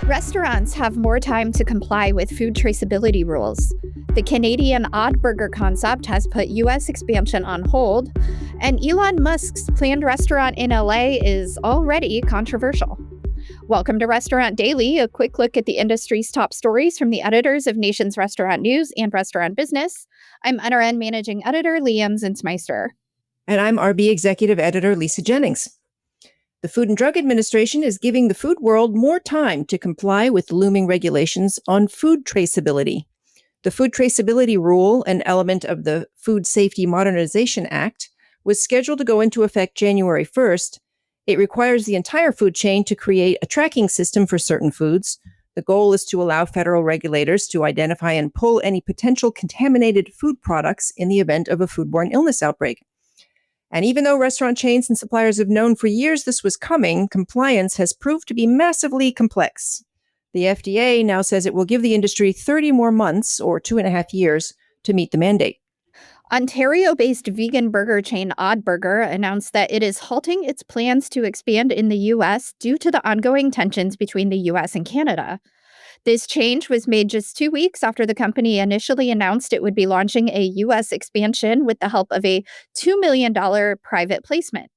Restaurants have more time to comply with food traceability rules. The Canadian odd burger concept has put U.S. expansion on hold, and Elon Musk's planned restaurant in LA is already controversial. Welcome to Restaurant Daily, a quick look at the industry's top stories from the editors of Nation's Restaurant News and Restaurant Business. I'm NRN Managing Editor Liam Zinsmeister. And I'm RB Executive Editor Lisa Jennings. The Food and Drug Administration is giving the food world more time to comply with looming regulations on food traceability. The Food Traceability Rule, an element of the Food Safety Modernization Act, was scheduled to go into effect January 1st. It requires the entire food chain to create a tracking system for certain foods. The goal is to allow federal regulators to identify and pull any potential contaminated food products in the event of a foodborne illness outbreak. And even though restaurant chains and suppliers have known for years this was coming, compliance has proved to be massively complex. The FDA now says it will give the industry 30 more months, or 2.5 years, to meet the mandate. Ontario-based vegan burger chain Odd Burger announced that it is halting its plans to expand in the U.S. due to the ongoing tensions between the U.S. and Canada. This change was made just 2 weeks after the company initially announced it would be launching a U.S. expansion with the help of a $2 million private placement.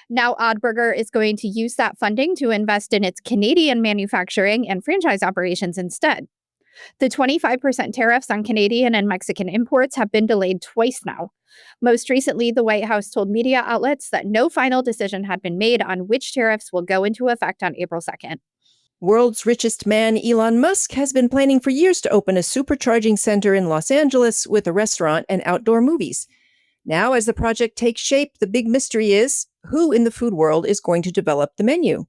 Now, Odd Burger is going to use that funding to invest in its Canadian manufacturing and franchise operations instead. The 25% tariffs on Canadian and Mexican imports have been delayed twice now. Most recently, the White House told media outlets that no final decision had been made on which tariffs will go into effect on April 2nd. World's richest man, Elon Musk, has been planning for years to open a supercharging center in Los Angeles with a restaurant and outdoor movies. Now, as the project takes shape, the big mystery is who in the food world is going to develop the menu.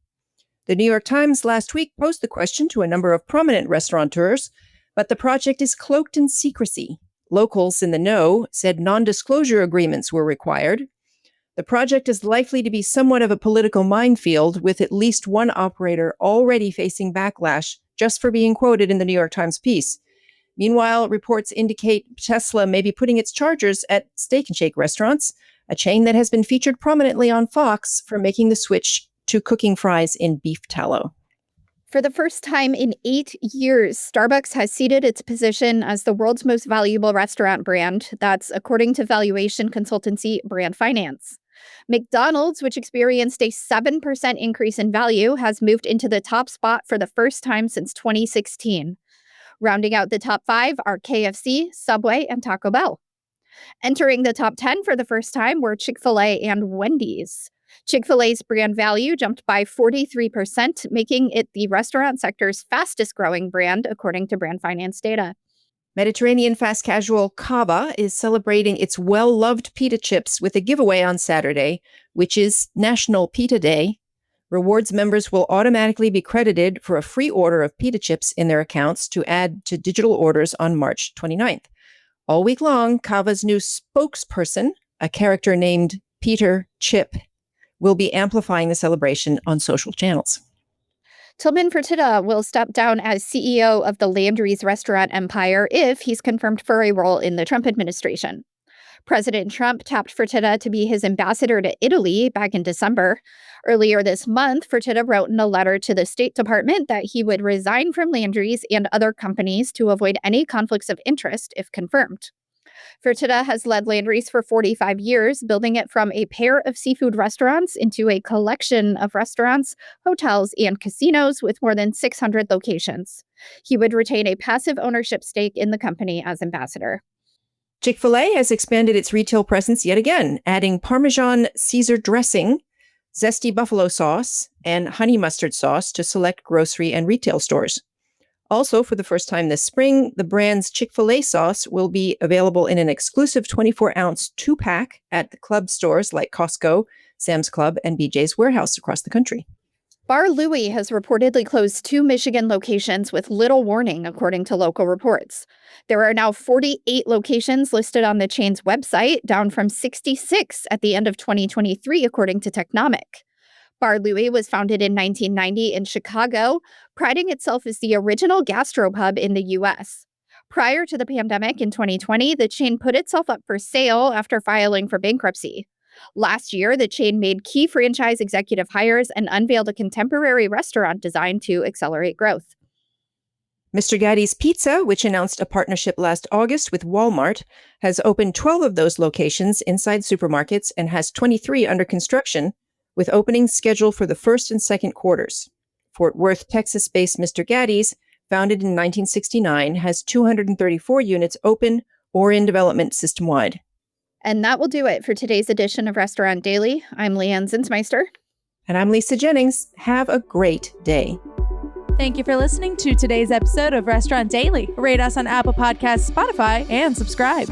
The New York Times last week posed the question to a number of prominent restaurateurs, but the project is cloaked in secrecy. Locals in the know said non-disclosure agreements were required. The project is likely to be somewhat of a political minefield, with at least one operator already facing backlash just for being quoted in the New York Times piece. Meanwhile, reports indicate Tesla may be putting its chargers at Steak and Shake restaurants, a chain that has been featured prominently on Fox for making the switch to cooking fries in beef tallow. For the first time in 8 years, Starbucks has ceded its position as the world's most valuable restaurant brand. That's according to valuation consultancy Brand Finance. McDonald's, which experienced a 7% increase in value, has moved into the top spot for the first time since 2016. Rounding out the top 5 are KFC, Subway, and Taco Bell. Entering the top 10 for the first time were Chick-fil-A and Wendy's. Chick-fil-A's brand value jumped by 43%, making it the restaurant sector's fastest-growing brand, according to Brand Finance data. Mediterranean fast casual Cava is celebrating its well-loved pita chips with a giveaway on Saturday, which is National Pita Day. Rewards members will automatically be credited for a free order of pita chips in their accounts to add to digital orders on March 29th. All week long, Cava's new spokesperson, a character named Peter Chip, will be amplifying the celebration on social channels. Tillman Fertitta will step down as CEO of the Landry's restaurant empire if he's confirmed for a role in the Trump administration. President Trump tapped Fertitta to be his ambassador to Italy back in December. Earlier this month, Fertitta wrote in a letter to the State Department that he would resign from Landry's and other companies to avoid any conflicts of interest if confirmed. Fertitta has led Landry's for 45 years, building it from a pair of seafood restaurants into a collection of restaurants, hotels, and casinos with more than 600 locations. He would retain a passive ownership stake in the company as ambassador. Chick-fil-A has expanded its retail presence yet again, adding Parmesan Caesar dressing, zesty buffalo sauce, and honey mustard sauce to select grocery and retail stores. Also, for the first time this spring, the brand's Chick-fil-A sauce will be available in an exclusive 24-ounce 2-pack at the club stores like Costco, Sam's Club, and BJ's Warehouse across the country. Bar Louie has reportedly closed 2 Michigan locations with little warning, according to local reports. There are now 48 locations listed on the chain's website, down from 66 at the end of 2023, according to Technomic. Bar Louie was founded in 1990 in Chicago, priding itself as the original gastropub in the U.S. Prior to the pandemic in 2020, the chain put itself up for sale after filing for bankruptcy. Last year, the chain made key franchise executive hires and unveiled a contemporary restaurant design to accelerate growth. Mr. Gatti's Pizza, which announced a partnership last August with Walmart, has opened 12 of those locations inside supermarkets and has 23 under construction, with openings scheduled for the first and second quarters. Fort Worth, Texas-based Mr. Gatti's, founded in 1969, has 234 units open or in development system-wide. And that will do it for today's edition of Restaurant Daily. I'm Leanne Zinsmeister. And I'm Lisa Jennings. Have a great day. Thank you for listening to today's episode of Restaurant Daily. Rate us on Apple Podcasts, Spotify, and subscribe.